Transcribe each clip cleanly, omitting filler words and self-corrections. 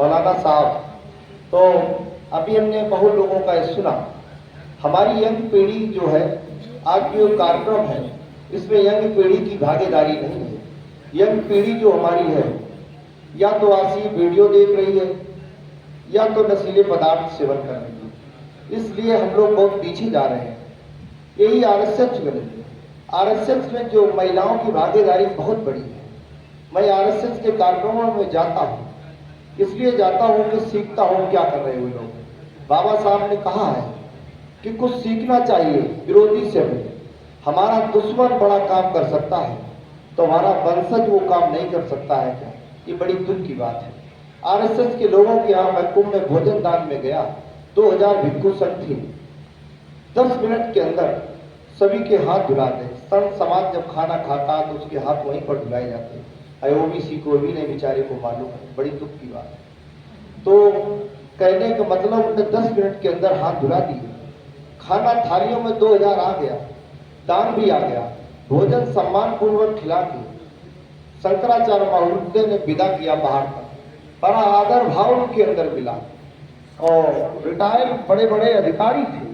मौलाना साहब। तो अभी हमने बहुत लोगों का सुना। हमारी यंग पीढ़ी जो है, आज जो कार्यक्रम है इसमें यंग पीढ़ी की भागीदारी नहीं है। यंग पीढ़ी जो हमारी है या तो आसी वीडियो देख रही है या तो नशीले पदार्थ सेवन कर रही है। इसलिए हम लोग बहुत पीछे जा रहे हैं। यही आरएसएस में, आरएसएस में जो महिलाओं की भागीदारी बहुत बड़ी है। मैं आरएसएस के कार्यक्रमों में जाता हूँ, इसलिए जाता हूँ कि सीखता हूँ क्या कर रहे हुए लोग। बाबा साहब ने कहा है कि कुछ सीखना चाहिए विरोधी से भी। हमारा दुश्मन बड़ा काम कर सकता है तो हमारा वंशज वो काम नहीं कर सकता है क्या? ये बड़ी दुख की बात है। आरएसएस के लोगों के यहाँ मैं कुंभ में भोजन दान में गया, 2000 भिक्षु संघ थी। 10 मिनट के अंदर सभी के हाथ धुलाते। संत समाज जब खाना खाता है तो उसके हाथ वहीं पर धुलाए जाते हैं। ओबीसी को भी नहीं बेचारे को मालूम है, बड़ी दुख की बात है। तो कहने का मतलब उन्होंने 10 मिनट के अंदर हाथ धुला दिए। खाना थालियों में 2000 आ गया, दान भी आ गया, भोजन सम्मान पूर्वक खिला के शंकराचार्य महोदय ने विदा किया बाहर तक। बड़ा आदर भाव उनके अंदर मिला और रिटायर्ड बड़े बड़े अधिकारी थे,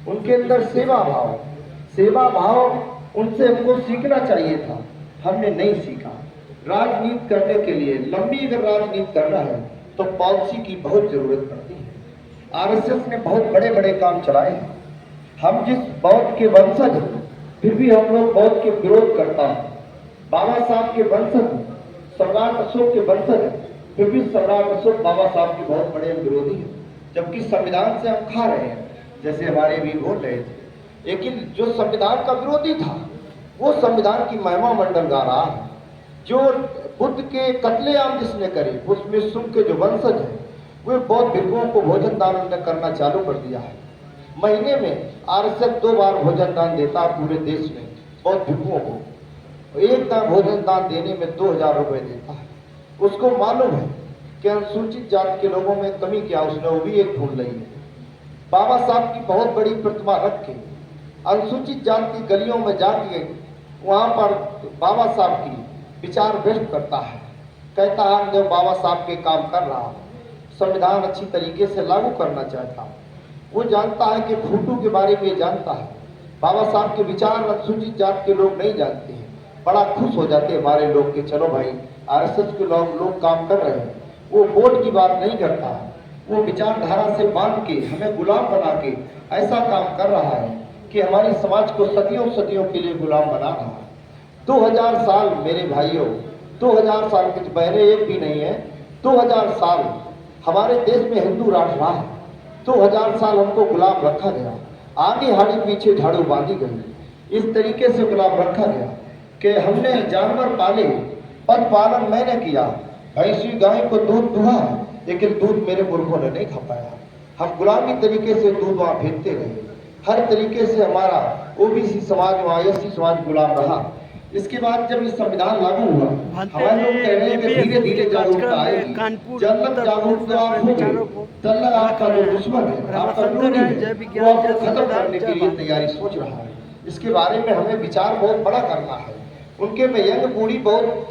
उनके अंदर सेवा भाव उनसे हमको सीखना चाहिए था, हमने नहीं सीखा। राजनीति करने के लिए, लंबी अगर राजनीति करना है तो पॉलिसी की बहुत जरूरत पड़ती है। आरएसएस ने बहुत बड़े बड़े काम चलाए हैं। हम जिस बौद्ध के वंशज हैं फिर भी हम लोग बौद्ध के विरोध करता है। बाबा साहब के वंशज, सम्राट अशोक के वंशज हैं, फिर भी सम्राट अशोक बाबा साहब के बहुत बड़े विरोधी हैं। जबकि संविधान से हम खा रहे हैं, जैसे हमारे भी बोल रहे थे। लेकिन जो संविधान का विरोधी था वो संविधान की महिमा मंडल गा रहा है। जो बुद्ध के कत्लेआम जिसने करे, उसमें शुंग के जो वंशज है वे बौद्ध भिक्षुओं को भोजन दान करना चालू कर दिया है। महीने में आरएसएस 2 बार भोजन दान देता है पूरे देश में बौद्ध भिक्षुओं को। एक दान भोजन दान देने में 2000 रुपए देता है। उसको मालूम है कि अनुसूचित जाति के लोगों में कमी क्या, उसने वो भी एक ढूंढ ली है। बाबा साहब की बहुत बड़ी प्रतिमा रख के अनुसूचित जाति की गलियों में जाके वहां पर बाबा साहब की विचार व्यक्त करता है। कहता है जो बाबा साहब के काम कर रहा, संविधान अच्छी तरीके से लागू करना चाहता। वो जानता है कि फूटू के बारे में जानता है। बाबा साहब के विचार अनुसूचित जाति के लोग नहीं जानते हैं। बड़ा खुश हो जाते हमारे लोग के चलो भाई आरएसएस के लोग काम कर रहे हैं। वो वोट की बात नहीं करता है, वो विचारधारा से बांध के हमें गुलाम बना के ऐसा काम कर रहा है कि हमारे समाज को सदियों सदियों के लिए गुलाम बना रहा है। 2000 साल मेरे भाइयों, 2000 साल के बहने एक भी नहीं है। 2000 साल हमारे देश में हिंदू राष्ट्र रहा है। 2000 साल हमको गुलाम रखा गया, आगे हाड़ी पीछे झाड़ू बांधी गई। इस तरीके से गुलाम रखा गया कि हमने जानवर पाले, पशु पालन मैंने किया, भैंसी गाय को दूध दुहा, लेकिन दूध मेरे पुरखों ने नहीं खा पाया। हम गुलामी तरीके से दूध वहां फेंकते रहे। हर तरीके से हमारा ओबीसी समाज व एससी समाज गुलाम रहा। इसके बाद जब ये संविधान लागू हुआ, हमारे लोग कह रहे हैं कि धीरे धीरे जागरूकता आएगी। जब तक जागरूकता आप होंगे तब तक आपका जो दुश्मन है, आपका विरोधी है, वो आपको खत्म करने के लिए तैयारी सोच रहा है। इसके बारे में हमें विचार बहुत बड़ा करना है। उनके में यंग बूढ़ी बहुत